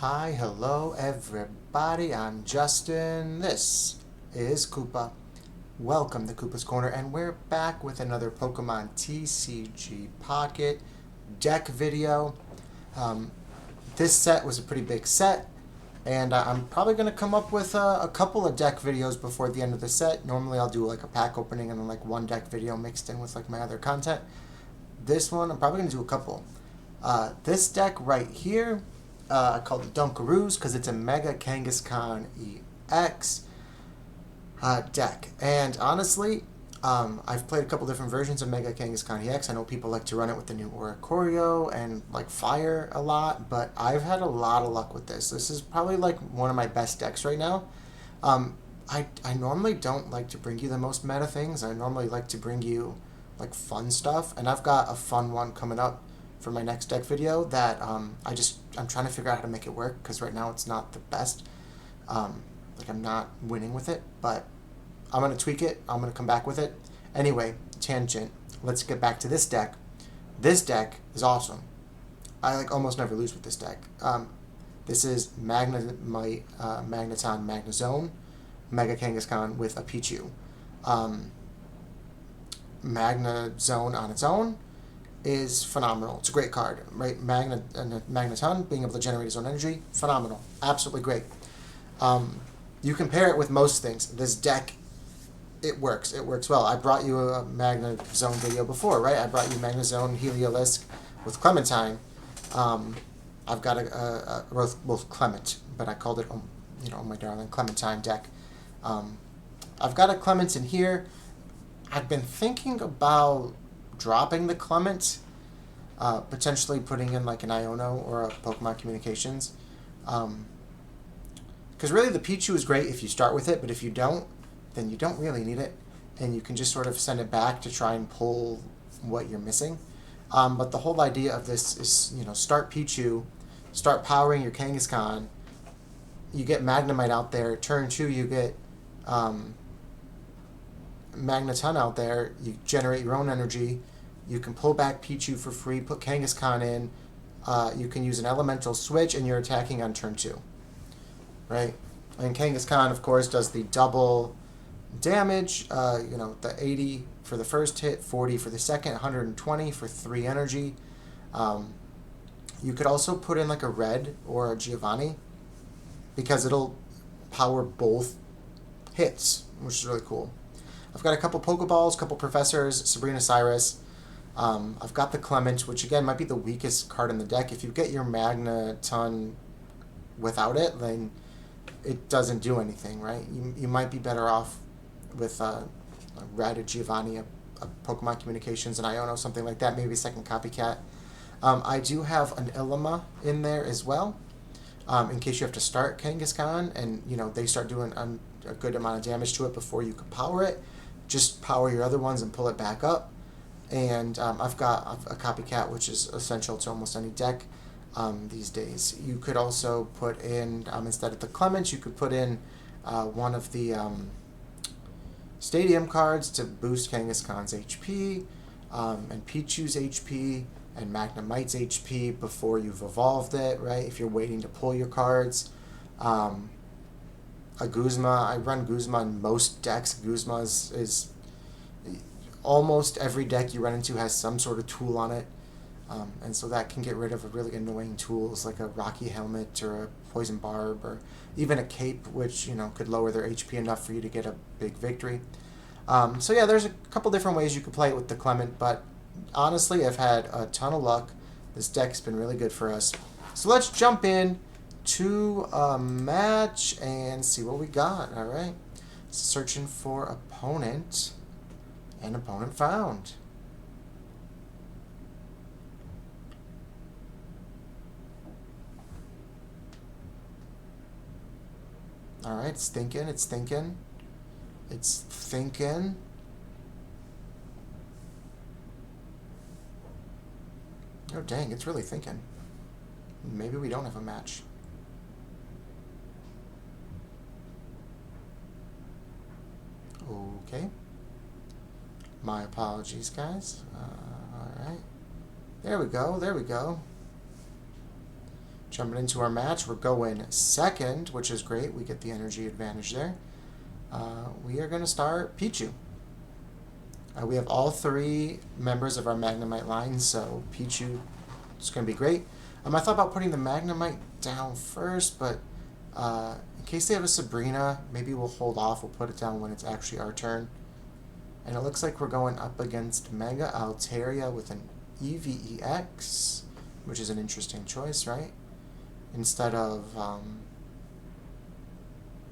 Hi, hello everybody, I'm Justin, this is Koopa. Welcome to Koopa's Corner, and we're back with another Pokemon TCG Pocket deck video. This set was a pretty big set, and I'm probably going to come up with a couple of deck videos before the end of the set. Normally I'll do like a pack opening and then like one deck video mixed in with like my other content. This one, I'm probably going to do a couple. This deck right here, I call it Dunkaroos because it's a Mega Kangaskhan EX deck. And honestly, I've played a couple different versions of Mega Kangaskhan EX. I know people like to run it with the new Oricorio and like Fire a lot, but I've had a lot of luck with this. This is probably like one of my best decks right now. I normally don't like to bring you the most meta things. I normally like to bring you like fun stuff, and I've got a fun one coming up for my next deck video that I'm trying to figure out how to make it work because right now it's not the best. Like I'm not winning with it, but I'm going to tweak it. I'm going to come back with it. Anyway, tangent. Let's get back to this deck. This deck is awesome. I like almost never lose with this deck. This is Magnezone Magnezone Mega Kangaskhan with a Pichu. Magnezone on its own is phenomenal. It's a great card, right? Magnezone, being able to generate his own energy, phenomenal. Absolutely great. You compare it with most things. This deck, it works. It works well. I brought you a Magnezone video before, right? I brought you Magnezone Heliolisk with Clementine. I've got both Clement, but I called it, my darling Clementine deck. I've got a Clement in here. I've been thinking about dropping the Clement, potentially putting in like an Iono or a Pokemon Communications. Because really the Pichu is great if you start with it, but if you don't, then you don't really need it. And you can just sort of send it back to try and pull what you're missing. But the whole idea of this is, start Pichu, start powering your Kangaskhan, you get Magnemite out there, turn 2 you get Magneton out there, you generate your own energy, you can pull back Pichu for free, put Kangaskhan in, you can use an elemental switch, and you're attacking on turn 2. Right? And Kangaskhan, of course, does the double damage, the 80 for the first hit, 40 for the second, 120 for 3 energy. You could also put in like a Red or a Giovanni, because it'll power both hits, which is really cool. I've got a couple Pokeballs, couple Professors, Sabrina Cyrus. I've got the Clement, which again might be the weakest card in the deck. If you get your Magneton without it, then it doesn't do anything, right? You might be better off with a Red, a Giovanni, a Pokemon Communications, an Iono, something like that, maybe a second copycat. I do have an Ilima in there as well, in case you have to start Kangaskhan and they start doing a good amount of damage to it before you can power it. Just power your other ones and pull it back up. And I've got a copycat, which is essential to almost any deck these days. You could also put in, instead of the Clements, you could put in one of the Stadium cards to boost Kangaskhan's HP, and Pichu's HP, and Magnemite's HP before you've evolved it, right? If you're waiting to pull your cards. A Guzma, I run Guzma in most decks. Guzma is almost every deck you run into has some sort of tool on it. And so that can get rid of really annoying tools like a Rocky Helmet or a Poison Barb or even a Cape, which could lower their HP enough for you to get a big victory. So yeah, there's a couple different ways you could play it with the Clement, but honestly, I've had a ton of luck. This deck's been really good for us. So let's jump in to a match and see what we got. All right, searching for opponent, and opponent found. All right, it's thinking. Oh dang, it's really thinking. Maybe we don't have a match. Okay. My apologies, guys. All right. There we go. Jumping into our match, we're going second, which is great. We get the energy advantage there. We are going to start Pichu. We have all 3 members of our Magnemite line, so Pichu is going to be great. I thought about putting the Magnemite down first, but in case they have a Sabrina, maybe we'll hold off. We'll put it down when it's actually our turn. And it looks like we're going up against Mega Altaria with an EX, which is an interesting choice, right? Instead of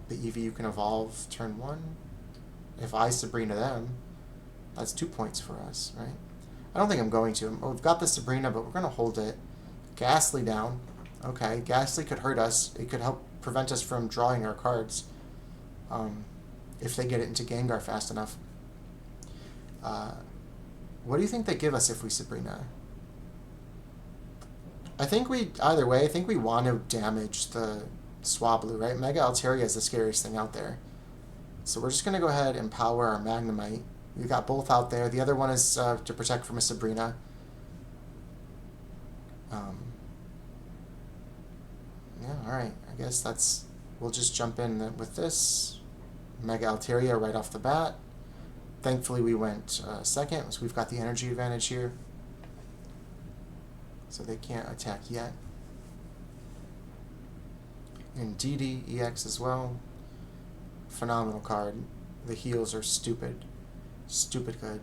the Eevee you can evolve turn 1. If I Sabrina them, that's 2 points for us, right? I don't think I'm going to. We've got the Sabrina, but we're going to hold it. Ghastly down. Okay, Ghastly could hurt us. It could help prevent us from drawing our cards if they get it into Gengar fast enough. What do you think they give us if we Sabrina? I think either way, I think we want to damage the Swablu, right? Mega Altaria is the scariest thing out there. So we're just going to go ahead and power our Magnemite. We've got both out there. The other one is to protect from a Sabrina. Yeah, alright. I guess we'll just jump in with this. Mega Altaria right off the bat. Thankfully we went second, so we've got the energy advantage here. So they can't attack yet. And DD EX as well. Phenomenal card. The heals are stupid. Stupid good.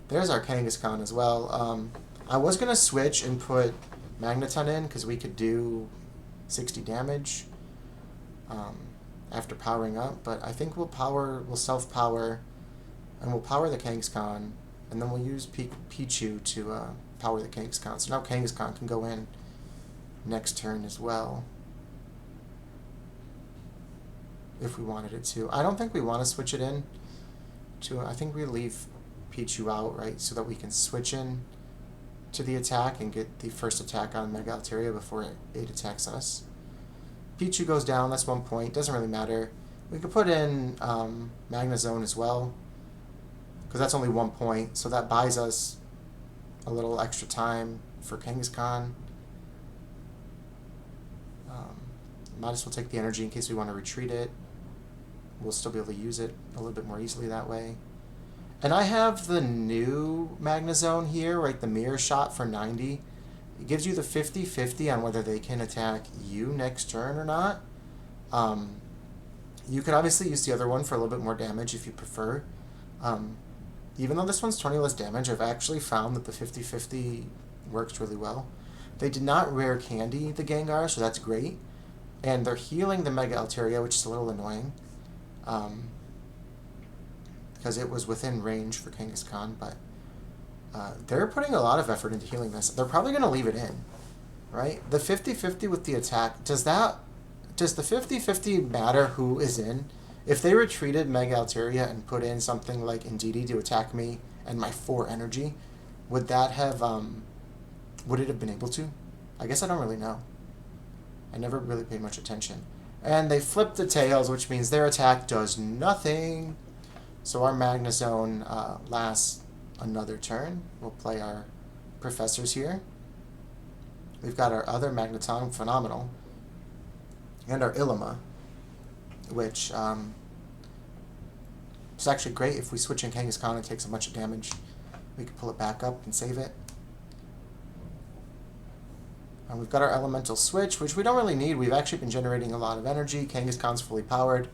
There's our Kangaskhan as well. I was going to switch and put Magnezone in because we could do 60 damage after powering up, but I think we'll self-power, and we'll power the Kangaskhan, and then we'll use Pichu to power the Kangaskhan. So now Kangaskhan can go in next turn as well, if we wanted it to. I don't think we want to switch it in. I think we leave Pichu out, right, so that we can switch in to the attack and get the first attack on Mega Altaria before it attacks us. Pichu goes down, that's 1 point, doesn't really matter. We could put in Magnezone as well, because that's only 1 point, so that buys us a little extra time for Kangaskhan. Might as well take the energy in case we want to retreat it. We'll still be able to use it a little bit more easily that way. And I have the new Magnezone here, right, the mirror shot for 90. It gives you the 50-50 on whether they can attack you next turn or not. You could obviously use the other one for a little bit more damage if you prefer. Even though this one's 20 less damage, I've actually found that the 50-50 works really well. They did not rare candy the Gengar, so that's great. And they're healing the Mega Altaria, which is a little annoying. Because it was within range for Kangaskhan, but they're putting a lot of effort into healing this. They're probably going to leave it in, right? The 50-50 with the attack, does the 50-50 matter who is in? If they retreated Mega Altaria and put in something like Indeedee to attack me and my 4 energy, would that have, would it have been able to? I guess I don't really know. I never really paid much attention. And they flip the tails, which means their attack does nothing. So our Magnezone lasts another turn. We'll play our professors here. We've got our other Magneton, phenomenal. And our Ilima, which is actually great. If we switch in Kangaskhan, it takes a bunch of damage. We can pull it back up and save it. And we've got our elemental switch, which we don't really need. We've actually been generating a lot of energy. Kangaskhan's fully powered.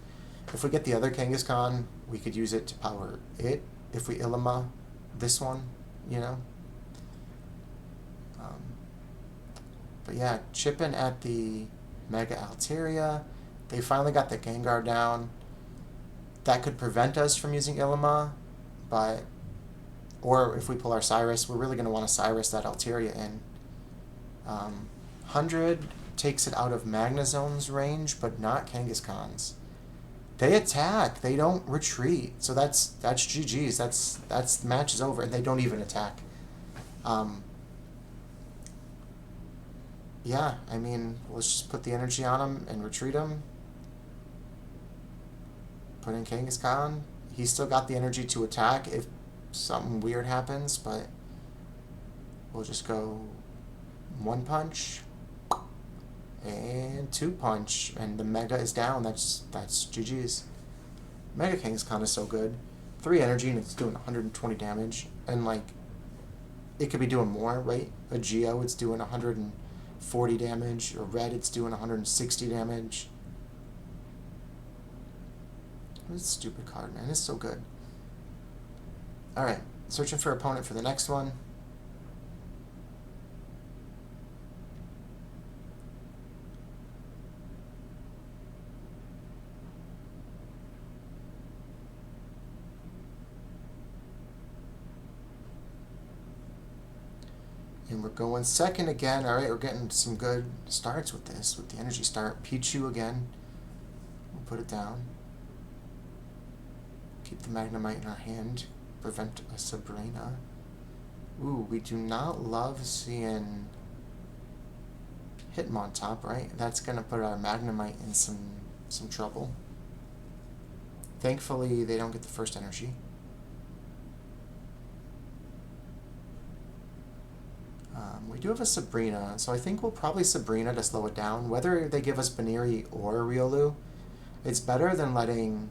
If we get the other Kangaskhan, we could use it to power it. If we Ilima this one, you know. But yeah, chipping at the Mega Altaria. They finally got the Gengar down. That could prevent us from using Ilima, but or if we pull our Cyrus, we're really going to want to Cyrus that Altaria in. 100 takes it out of Magnezone's range, but not Kangaskhan's. They attack. They don't retreat. So that's GG's. That's the match is over, and they don't even attack. Yeah, I mean, let's just put the energy on them and retreat them. Put in Kangaskhan. He's still got the energy to attack if something weird happens, but we'll just go one punch And 2-punch. And the Mega is down. That's GG's. Mega Kangaskhan is so good. 3 energy and it's doing 120 damage. And like, it could be doing more, right? A Geo, it's doing 140 damage. A Red, it's doing 160 damage. This stupid card, man. It's so good. Alright, searching for opponent for the next one. And we're going second again. Alright, we're getting some good starts with this, with the energy start. Pichu again. We'll put it down. Keep the Magnemite in our hand. Prevent a Sabrina. Ooh, we do not love seeing Hitmontop, right? That's going to put our Magnemite in some trouble. Thankfully, they don't get the first energy. We do have a Sabrina, so I think we'll probably Sabrina to slow it down. Whether they give us Baneri or Riolu, it's better than letting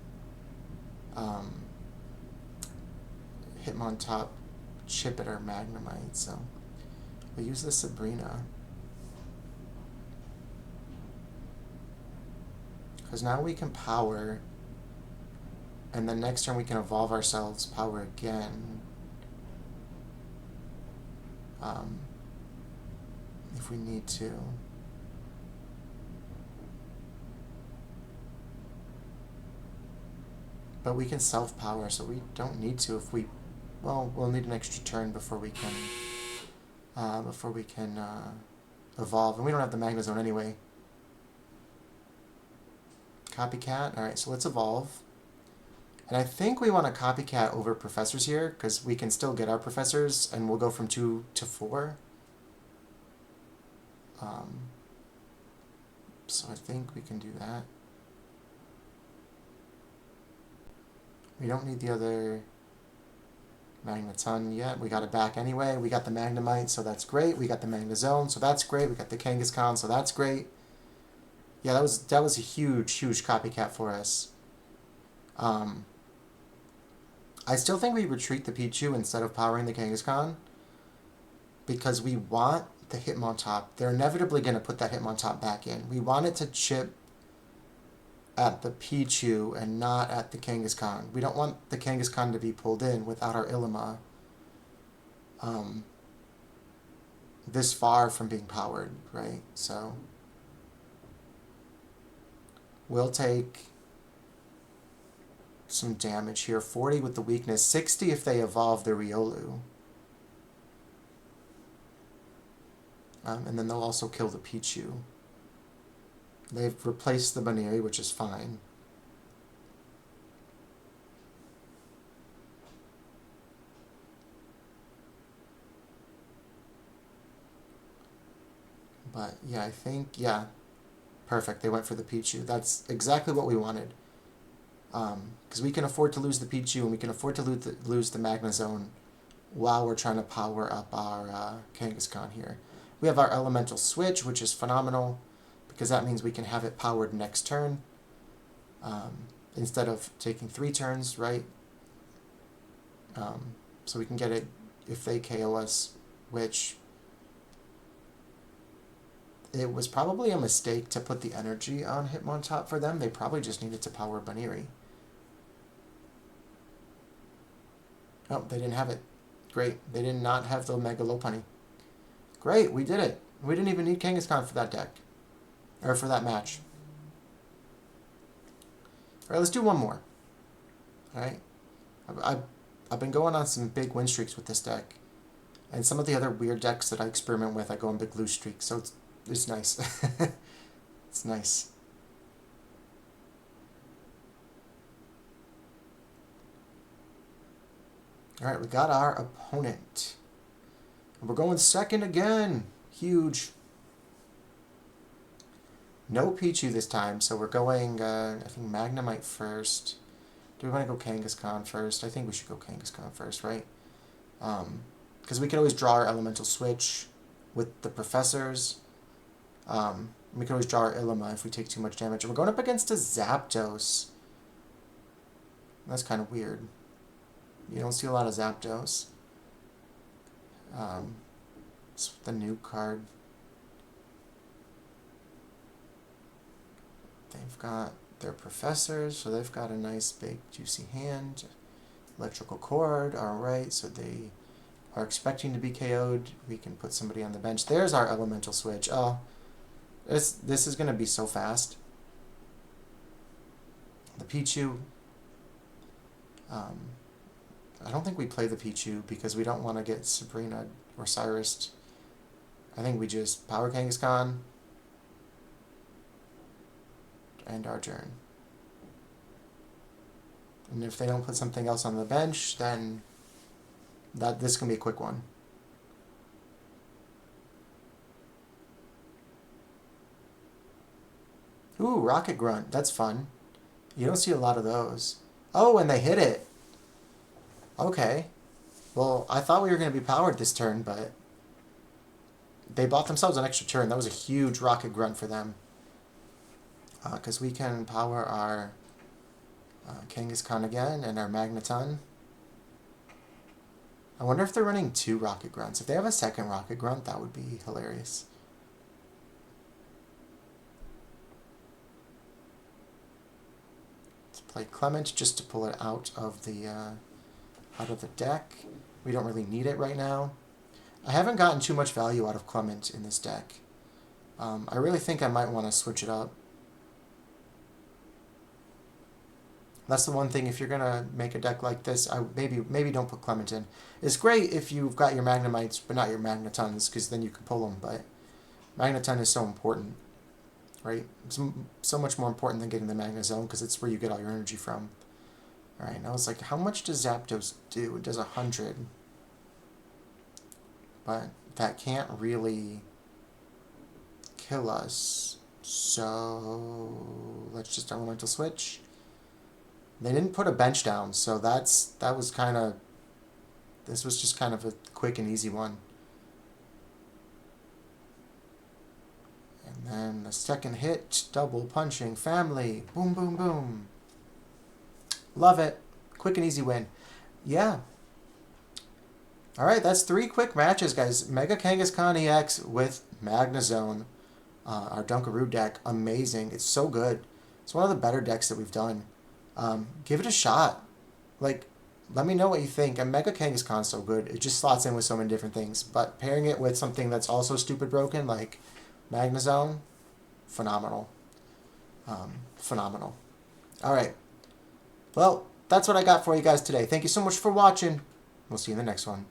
Hitmontop chip at our Magnemite, so we'll use the Sabrina. Because now we can power, and then next turn we can evolve ourselves, power again. If we need to. But we can self-power, so we don't need to if we... Well, we'll need an extra turn before we can evolve. And we don't have the Magnezone anyway. Copycat. Alright, so let's evolve. And I think we want a Copycat over Professors here, because we can still get our Professors, and we'll go from 2 to 4. So I think we can do that. We don't need the other Magneton yet. We got it back anyway. We got the Magnemite, so that's great. We got the Magnezone, so that's great. We got the Kangaskhan, so that's great. Yeah, that was a huge copycat for us. I still think we retreat the Pichu instead of powering the Kangaskhan, because we want the Hitmontop. They're inevitably going to put that Hitmontop back in. We want it to chip at the Pichu and not at the Kangaskhan. We don't want the Kangaskhan to be pulled in without our Ilima this far from being powered, right? So we'll take some damage here. 40 with the weakness, 60 if they evolve the Riolu. And then they'll also kill the Pichu. They've replaced the Baneri, which is fine. But yeah, I think, yeah, perfect. They went for the Pichu. That's exactly what we wanted. Because we can afford to lose the Pichu and we can afford to lose the Magnezone while we're trying to power up our Kangaskhan here. We have our Elemental Switch, which is phenomenal, because that means we can have it powered next turn, instead of taking 3 turns, right? So we can get it if they KO us, which it was probably a mistake to put the energy on Hitmontop for them. They probably just needed to power Baneri. Oh, they didn't have it. Great. They did not have the Mega Lopunny. Great, we did it. We didn't even need Kangaskhan for that deck. Or for that match. Alright, let's do one more. Alright. I've been going on some big win streaks with this deck. And some of the other weird decks that I experiment with, I go on big lose streaks. So it's nice. It's nice. Alright, we got our opponent. And we're going second again. Huge. No Pichu this time, so we're going, I think Magnemite first. Do we want to go Kangaskhan first? I think we should go Kangaskhan first, right? Because we can always draw our Elemental Switch with the Professors. We can always draw our Ilima if we take too much damage. We're going up against a Zapdos. That's kind of weird. You don't see a lot of Zapdos. It's the new card. They've got their professors, so they've got a nice big juicy hand. Electrical cord, alright, so they are expecting to be KO'd. We can put somebody on the bench. There's our elemental switch. Oh, this is going to be so fast. The Pichu. I don't think we play the Pichu because we don't want to get Sabrina or Cyrus. I think we just power Kangaskhan. End our turn. And if they don't put something else on the bench, then this can be a quick one. Ooh, Rocket Grunt. That's fun. You don't see a lot of those. Oh, and they hit it. Okay. Well, I thought we were going to be powered this turn, but they bought themselves an extra turn. That was a huge Rocket Grunt for them. Because we can power our Kangaskhan again and our Magnezone. I wonder if they're running 2 Rocket Grunts. If they have a second Rocket Grunt, that would be hilarious. Let's play Clement just to pull it out of the deck. We don't really need it right now. I haven't gotten too much value out of Clement in this deck. I really think I might want to switch it up. That's the one thing, if you're going to make a deck like this, maybe don't put Clement in. It's great if you've got your Magnemites, but not your Magnetons, because then you can pull them, but Magneton is so important, right? It's so much more important than getting the Magnezone, because it's where you get all your energy from. Alright, now it's like, how much does Zapdos do? It does 100. But that can't really kill us. So let's just elemental switch. They didn't put a bench down, so this was just kind of a quick and easy one. And then the second hit, double punching, family, boom, boom, boom. Love it. Quick and easy win. Yeah. Alright, that's 3 quick matches, guys. Mega Kangaskhan EX with Magnezone. Our Dunkaroo deck, amazing. It's so good. It's one of the better decks that we've done. Give it a shot. Like, let me know what you think. And Mega Kangaskhan's so good. It just slots in with so many different things. But pairing it with something that's also stupid broken, like Magnezone, phenomenal. Phenomenal. Alright. Well, that's what I got for you guys today. Thank you so much for watching. We'll see you in the next one.